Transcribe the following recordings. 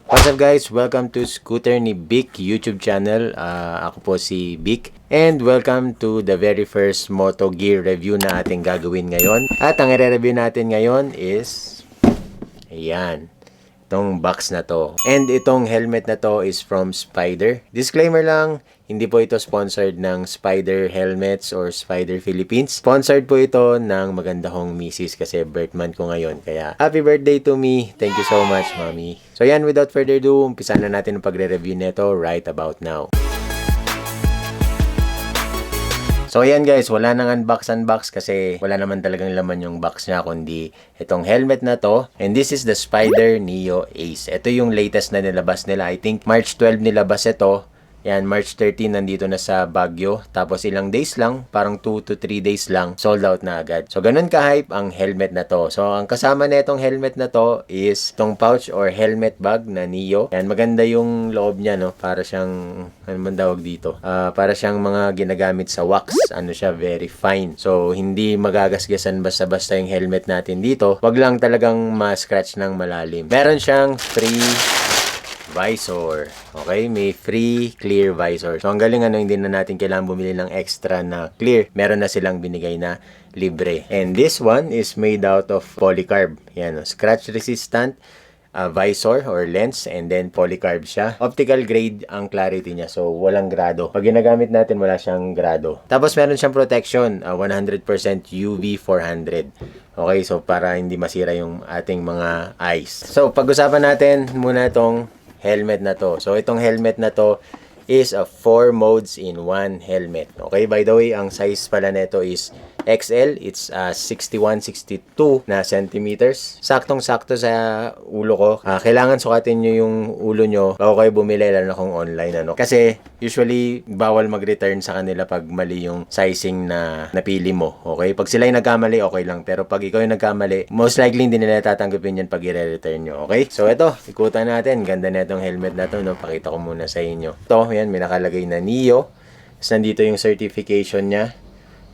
What's up guys? Welcome to Scooter ni Vic YouTube channel. Ako po si Vic. And welcome to the very first Moto Gear review na ating gagawin ngayon. At ang i-review natin ngayon is ayan, itong box na to. And itong helmet na to is from Spyder. Disclaimer lang, hindi po ito sponsored ng Spyder Helmets or Spyder Philippines. Sponsored po ito ng maganda kong misis kasi birth month ko ngayon. Kaya happy birthday to me. Thank you so much, mommy. So yan, without further ado, umpisa na natin ang pagre-review nito right about now. So ayan guys, wala nang unbox kasi wala naman talagang laman yung box niya kundi itong helmet na to. And this is the Spyder Neo Ace. Ito yung latest na nilabas nila. I think March 12 nilabas ito. Yan, March 13 nandito na sa Baguio. Tapos ilang days lang, parang 2 to 3 days lang, sold out na agad. So ganun ka-hype ang helmet na to. So ang kasama na itong helmet na to is itong pouch or helmet bag na Neo. Yan, maganda yung loob niya, no? Para siyang, ano man tawag dito? Para siyang mga ginagamit sa wax. Ano siya, very fine. So hindi magagasgasan basta-basta yung helmet natin dito. Wag lang talagang ma-scratch ng malalim. Meron siyang free visor. Okay? May free clear visor. So, ang galing hindi na natin kailangan bumili ng extra na clear. Meron na silang binigay na libre. And this one is made out of polycarb. Yan, scratch resistant visor or lens, and then polycarb siya. Optical grade ang clarity niya. So, walang grado. Pag ginagamit natin, wala siyang grado. Tapos, meron siyang protection. 100% UV 400. Okay? So, para hindi masira yung ating mga eyes. So, pag-usapan natin muna itong helmet na to. So, itong helmet na to is a 4 modes in 1 helmet. Okay, by the way, ang size pala nito is XL. It's 61-62 na centimeters. Saktong-sakto sa ulo ko. Kailangan sukatin nyo yung ulo nyo bago kayo bumili, lalo na kung online. Kasi, usually, bawal mag-return sa kanila pag mali yung sizing na napili mo. Okay? Pag sila yung nagkamali, okay lang. Pero pag ikaw yung nagkamali, most likely hindi nila tatanggapin yan pag i-return nyo. Okay? So, ito, ikutan natin. Ganda na itong helmet na to. Pakita ko muna sa inyo. Ito, yan, may nakalagay na Neo. Tapos nandito yung certification niya.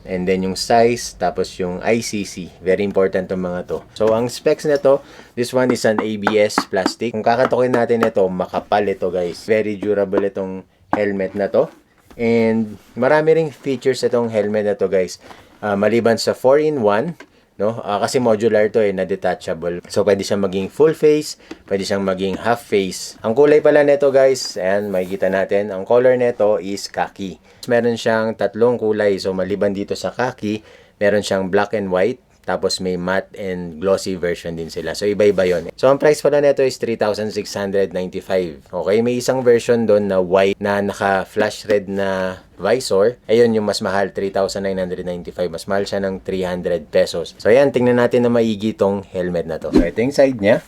And then yung size, tapos yung ICC. Very important tong mga to. So, ang specs na to, this one is an ABS plastic. Kung kakatukin natin ito, makapal ito guys. Very durable itong helmet na to. And marami ring features itong helmet na to guys. Maliban sa 4-in-1, no? Kasi modular to na detachable. So, pwede siyang maging full face, pwede siyang maging half face. Ang kulay pala nito guys, ayan, makikita natin, ang color nito is khaki. Meron siyang tatlong kulay. So, maliban dito sa khaki, meron siyang black and white. Tapos may matte and glossy version din sila. So, iba-iba yun. So, ang price pala nito is 3,695. Okay, may isang version doon na white na naka-flash red na visor. Ayun, yung mas mahal, 3,995. Mas mahal siya ng 300 pesos. So, ayan, tingnan natin na maigi tong helmet na to. So, ito yung side niya.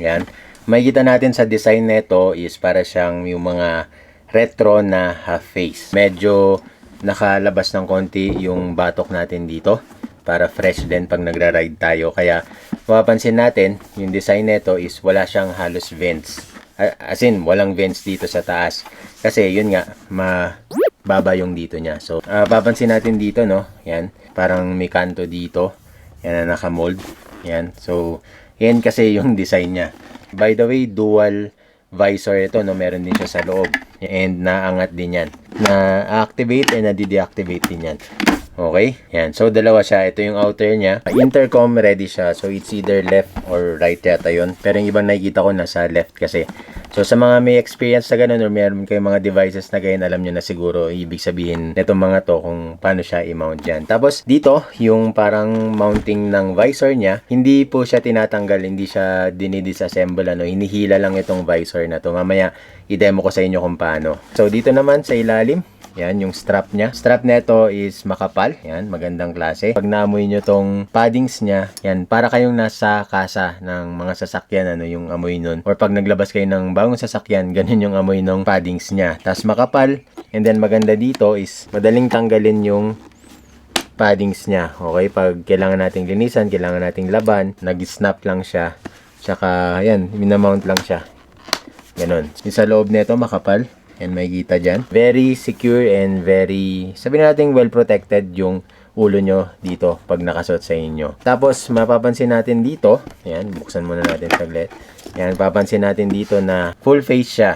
Ayan. Makikita natin sa design nito is para siyang yung mga retro na half face. Medyo nakalabas ng konti yung batok natin dito para fresh din pag nagra-ride tayo. Kaya mapapansin natin, yung design nito is wala siyang halos vents. As in, walang vents dito sa taas. Kasi yun nga, mababa yung dito niya. So, papansin natin dito, no? Yan, parang may kanto dito. Yan na naka-mold. Yan. So, yan kasi yung design niya. By the way, dual visor ito, no? Meron din siya sa loob. And naangat din yan. Na-activate and na-deactivate din yan. Okay? Yan. So, dalawa siya. Ito yung outer niya. Intercom ready siya. So, it's either left or right yata yun. Pero yung ibang nakikita ko nasa left kasi. So, sa mga may experience na ganun or meron kayong mga devices na ganyan, alam nyo na siguro ibig sabihin netong mga to kung paano siya i-mount dyan. Tapos, dito, yung parang mounting ng visor niya, hindi po siya tinatanggal. Hindi siya dinidisassemble. Hinihila lang itong visor na to. Mamaya, i-demo ko sa inyo kung paano. So, dito naman sa ilalim, yan, yung strap niya. Strap nito is makapal. Yan, magandang klase. Pag naamoy nyo tong paddings niya, yan, para kayong nasa kasa ng mga sasakyan, yung amoy nun. Or pag naglabas kayo ng bagong sasakyan, ganun yung amoy ng paddings niya. Tapos makapal. And then maganda dito is madaling tanggalin yung paddings niya. Okay, pag kailangan nating linisan, kailangan nating laban, nag-snap lang siya. Tsaka, yan, minamount lang siya. Ganun. Yung sa loob nito makapal. And makikita dyan. Very secure and very, sabihin natin well protected yung ulo nyo dito pag nakasuot sa inyo. Tapos mapapansin natin dito, ayan, buksan muna natin saglit. Ayan, papansin natin dito na full face siya.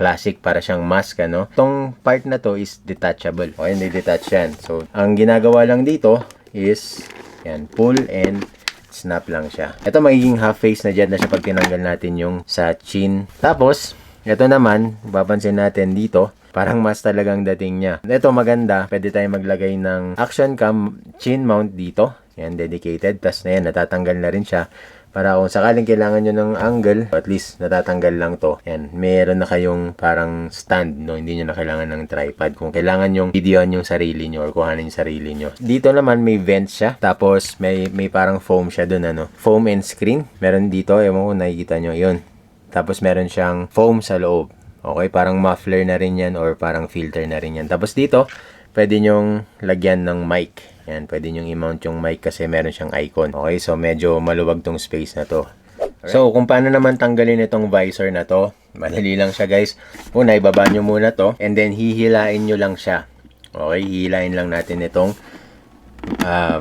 Classic, para siyang mask, ano. Itong part na to is detachable. Okay, hindi detach yan. So, ang ginagawa lang dito is, yan, pull and snap lang siya. Ito magiging half face na dyan na siya pag tinanggal natin yung sa chin. Tapos, ito naman, papansin natin dito, parang mas talagang dating niya. Ito maganda, pwede tayong maglagay ng action cam chin mount dito. Yan, dedicated. Tapos na yan, natatanggal na rin siya. Para kung sakaling kailangan nyo ng angle, at least natatanggal lang to. Yan, meron na kayong parang stand, no? Hindi nyo na kailangan ng tripod. Kung kailangan yung videoan yung sarili nyo or kuhanin yung sarili nyo. Dito naman may vent siya. Tapos may parang foam siya dun, ano? Foam and screen. Meron dito, ewan ko nakikita nyo, yun. Tapos meron siyang foam sa loob. Okay, parang muffler na rin yan or parang filter na rin yan. Tapos dito, pwede nyong lagyan ng mic. Yan, pwede nyong i-mount yung mic kasi meron siyang icon. Okay, so medyo maluwag tong space na to. Alright. So, kung paano naman tanggalin itong visor na to, madali lang siya guys. Una, ibaba nyo muna to and then hihilain nyo lang siya. Okay, hihilain lang natin itong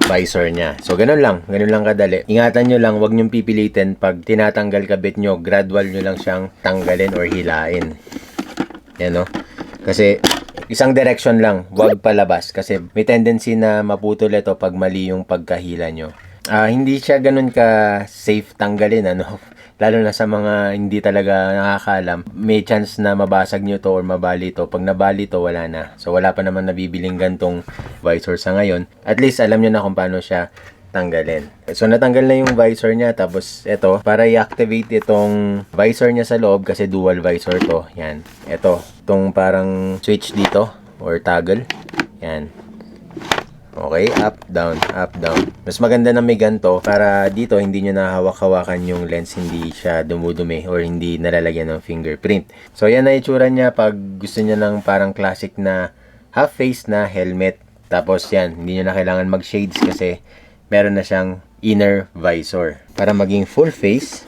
visor niya. So, ganun lang kadali. Ingatan nyo lang, wag nyong pipilitin pag tinatanggal kabit nyo, gradual nyo lang siyang tanggalin or hilain. Yan, no? Kasi, isang direction lang, wag palabas. Kasi, may tendency na maputol ito pag mali yung pagkahila nyo. Hindi siya ganun ka safe tanggalin, ano? Lalo na sa mga hindi talaga nakakaalam, may chance na mabasag nyo to or mabali to. Pag nabali to, wala na. So, wala pa naman nabibiling gantong visor sa ngayon. At least, alam nyo na kung paano siya tanggalin. So, natanggal na yung visor niya. Tapos, ito, para i-activate itong visor niya sa loob, kasi dual visor to. Yan. Ito, itong parang switch dito, or toggle. Yan. Okay, up, down, up, down. Mas maganda na may ganito para dito hindi nyo nahawak-hawakan yung lens, hindi siya dumudumi or hindi nalalagyan ng fingerprint. So, yan na itsura niya pag gusto niya ng parang classic na half face na helmet. Tapos yan, hindi nyo na kailangan mag-shades kasi meron na siyang inner visor. Para maging full face,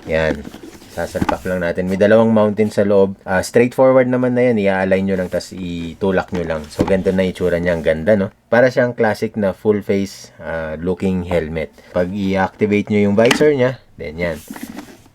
yan. Sasalpak lang natin. May dalawang mountain sa loob. Straightforward naman na yan. I-align nyo lang, tas itulak nyo lang. So, ganito na itsura niya. Ang ganda, no? Para siyang classic na full face looking helmet. Pag i-activate nyo yung visor niya, then yan.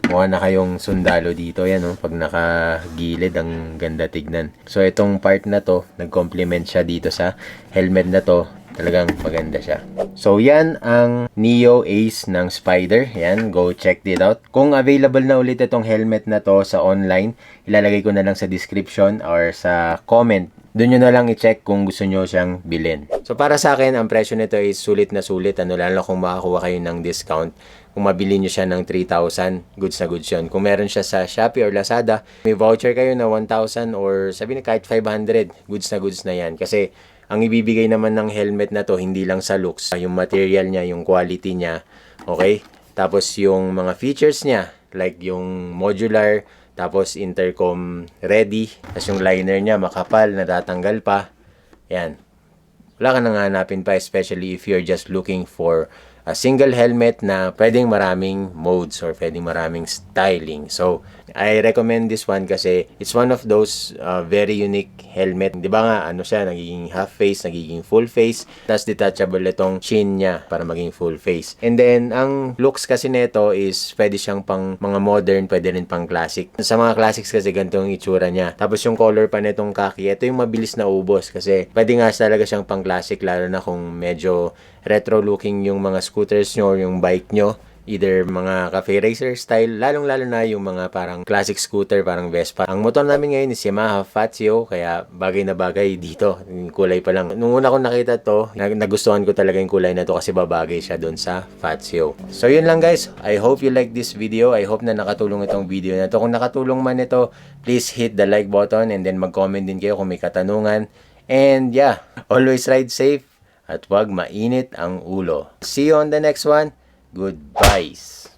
Mukha na kayong sundalo dito. Yan, no? Pag nakagilid, ang ganda tignan. So, itong part na to, nag-complement siya dito sa helmet na to. Talagang maganda siya. So, yan ang Neo Ace ng Spyder. Yan, go check it out. Kung available na ulit itong helmet na to sa online, ilalagay ko na lang sa description or sa comment. Doon nyo na lang i-check kung gusto nyo siyang bilhin. So, para sa akin, ang presyo nito is sulit na sulit. Lalo kung makakuha kayo ng discount. Kung mabili nyo siya ng 3,000, goods na goods yun. Kung meron siya sa Shopee or Lazada, may voucher kayo na 1,000 or sabi na kahit 500, goods na yan. Kasi, ang ibibigay naman ng helmet na to, hindi lang sa looks, yung material niya, yung quality niya, okay? Tapos yung mga features niya, like yung modular, tapos intercom ready, tapos yung liner niya makapal, natatanggal pa. Yan. Wala ka nang hanapin pa, especially if you're just looking for a single helmet na pwedeng maraming modes or pwedeng maraming styling. So, I recommend this one kasi it's one of those very unique helmet. Di ba nga, ano siya, nagiging half face, nagiging full face, tapos detachable itong chin niya para maging full face. And then, ang looks kasi nito is pwede siyang pang mga modern, pwede rin pang classic. Sa mga classics kasi ganito yung itsura niya. Tapos yung color pa nitong khaki, ito yung mabilis na ubos kasi pwede nga talaga siyang pang classic lalo na kung medyo retro looking yung mga scooters nyo or yung bike nyo. Either mga cafe racer style, lalong-lalo na yung mga parang classic scooter, parang Vespa. Ang motor namin ngayon is Yamaha Fazio, kaya bagay na bagay dito. Yung kulay pa lang. Nung una ko nakita to, nagustuhan ko talaga yung kulay na to kasi babagay siya doon sa Fazio. So yun lang guys, I hope you like this video. I hope na nakatulong itong video na to. Kung nakatulong man ito, please hit the like button and then mag-comment din kayo kung may katanungan. And yeah, always ride safe at wag mainit ang ulo. See you on the next one. Goodbyes.